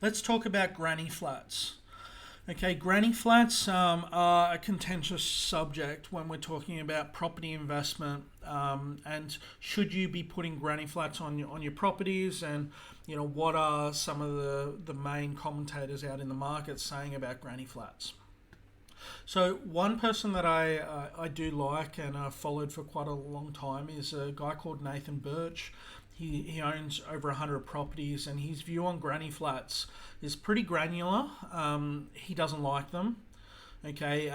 Let's talk about granny flats. Okay, granny flats are a contentious subject when we're talking about property investment, and should you be putting granny flats on your properties, and what are some of the main commentators out in the market saying about granny flats. So one person that I do like and I've followed for quite a long time is a guy called Nathan Birch. He owns over 100 properties, and his view on granny flats is pretty granular. He doesn't like them. Okay,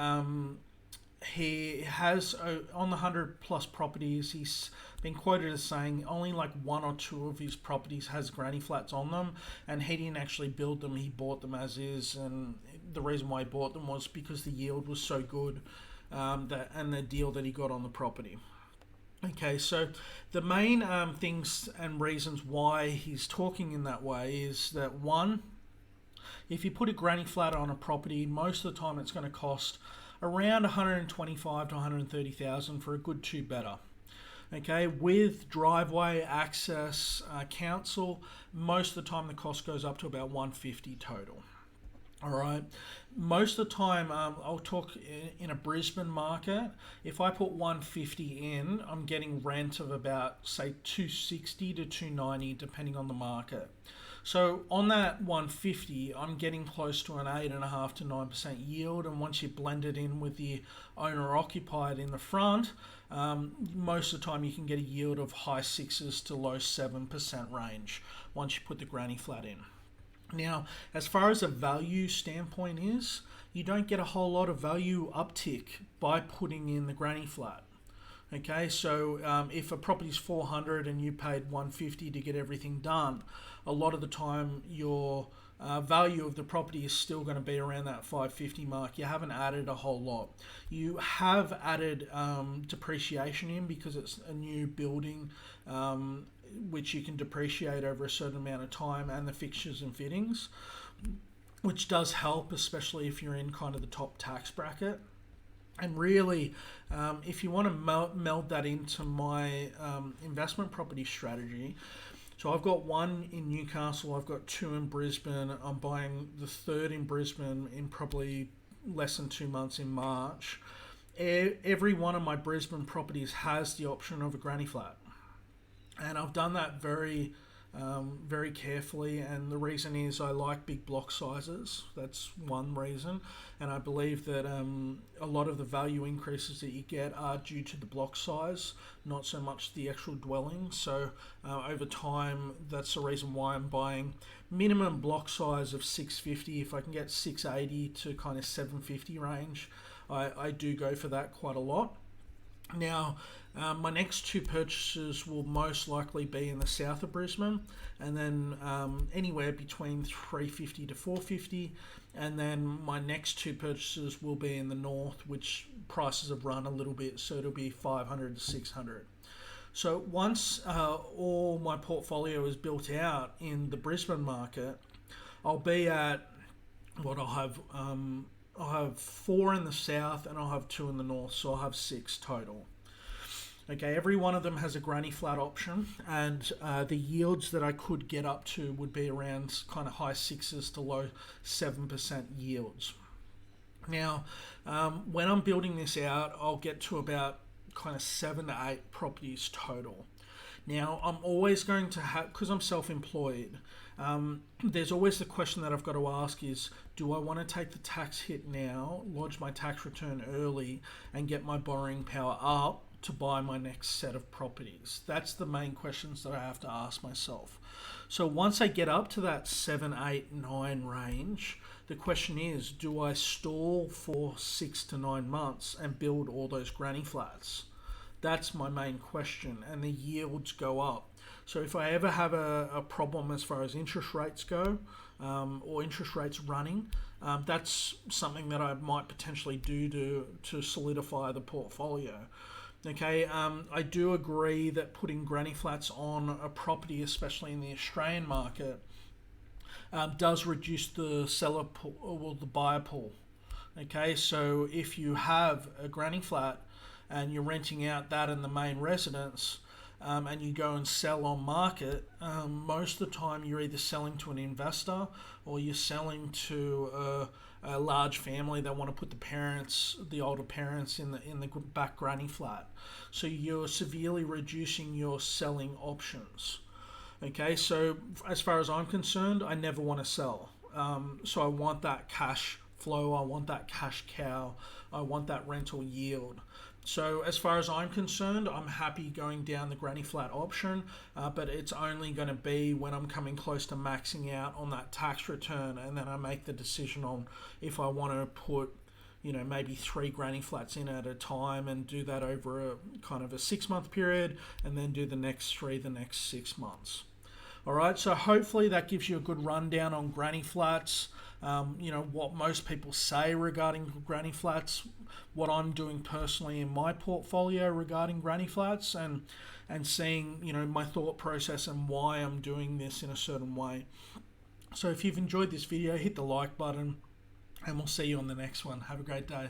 he has on the 100 plus properties, he's been quoted as saying only like one or two of his properties has granny flats on them, and he didn't actually build them, he bought them as is. And the reason why he bought them was because the yield was so good, and the deal that he got on the property. Okay, so the main things and reasons why he's talking in that way is that, one, if you put a granny flat on a property, most of the time it's going to cost around 125 to 130,000 for a good two better. Okay, with driveway access, council, most of the time the cost goes up to about 150 total. All right. Most of the time, I'll talk in a Brisbane market. If I put 150 in, I'm getting rent of about, say, 260 to 290, depending on the market. So on that 150, I'm getting close to an 8.5% to 9% yield. And once you blend it in with the owner occupied in the front, most of the time you can get a yield of high sixes to low 7% range once you put the granny flat in. Now, as far as a value standpoint is, you don't get a whole lot of value uptick by putting in the granny flat. Okay, so if a property's 400 and you paid 150 to get everything done, a lot of the time your value of the property is still going to be around that 550 mark. You haven't added a whole lot. You have added depreciation in because it's a new building, which you can depreciate over a certain amount of time, and the fixtures and fittings, which does help, especially if you're in kind of the top tax bracket. And really, if you want to meld that into my investment property strategy, so I've got one in Newcastle, I've got two in Brisbane, I'm buying the third in Brisbane in probably less than 2 months in March. Every one of my Brisbane properties has the option of a granny flat. And I've done that very carefully, and the reason is I like big block sizes. That's one reason, and I believe that a lot of the value increases that you get are due to the block size, not so much the actual dwelling. So over time, that's the reason why I'm buying minimum block size of 650. If I can get 680 to kind of 750 range, I do go for that quite a lot. Now, my next two purchases will most likely be in the south of Brisbane, and then anywhere between 350 to 450, and then my next two purchases will be in the north, which prices have run a little bit, so it'll be 500 to 600. So once all my portfolio is built out in the Brisbane market, I'll be at what I'll have 4 in the south and I'll have 2 in the north, so I'll have 6 total. Okay, every one of them has a granny flat option, and the yields that I could get up to would be around kind of high sixes to low 7% yields. Now, when I'm building this out, I'll get to about kind of 7 to 8 properties total. Now, I'm always going to have, because I'm self-employed, there's always the question that I've got to ask is, do I want to take the tax hit now, lodge my tax return early, and get my borrowing power up to buy my next set of properties? That's the main questions that I have to ask myself. So once I get up to that 7, 8, 9 range, the question is, do I stall for 6 to 9 months and build all those granny flats? That's my main question, and the yields go up. So if I ever have a problem as far as interest rates go, or interest rates running, that's something that I might potentially do to solidify the portfolio. Okay, I do agree that putting granny flats on a property, especially in the Australian market, does reduce the seller pool, or the buyer pool. Okay, so if you have a granny flat and you're renting out that in the main residence, and you go and sell on market, most of the time you're either selling to an investor or you're selling to a large family that want to put the older parents in the back granny flat. So you're severely reducing your selling options. Okay, so as far as I'm concerned, I never want to sell. So I want that cash flow, I want that cash cow, I want that rental yield. So as far as I'm concerned, I'm happy going down the granny flat option, but it's only going to be when I'm coming close to maxing out on that tax return, and then I make the decision on if I want to put, maybe 3 granny flats in at a time and do that over a kind of a 6-month period, and then do the next 3 the next 6 months. All right, so hopefully that gives you a good rundown on granny flats. What most people say regarding granny flats, what I'm doing personally in my portfolio regarding granny flats, and seeing my thought process and why I'm doing this in a certain way. So if you've enjoyed this video, hit the like button, and we'll see you on the next one. Have a great day.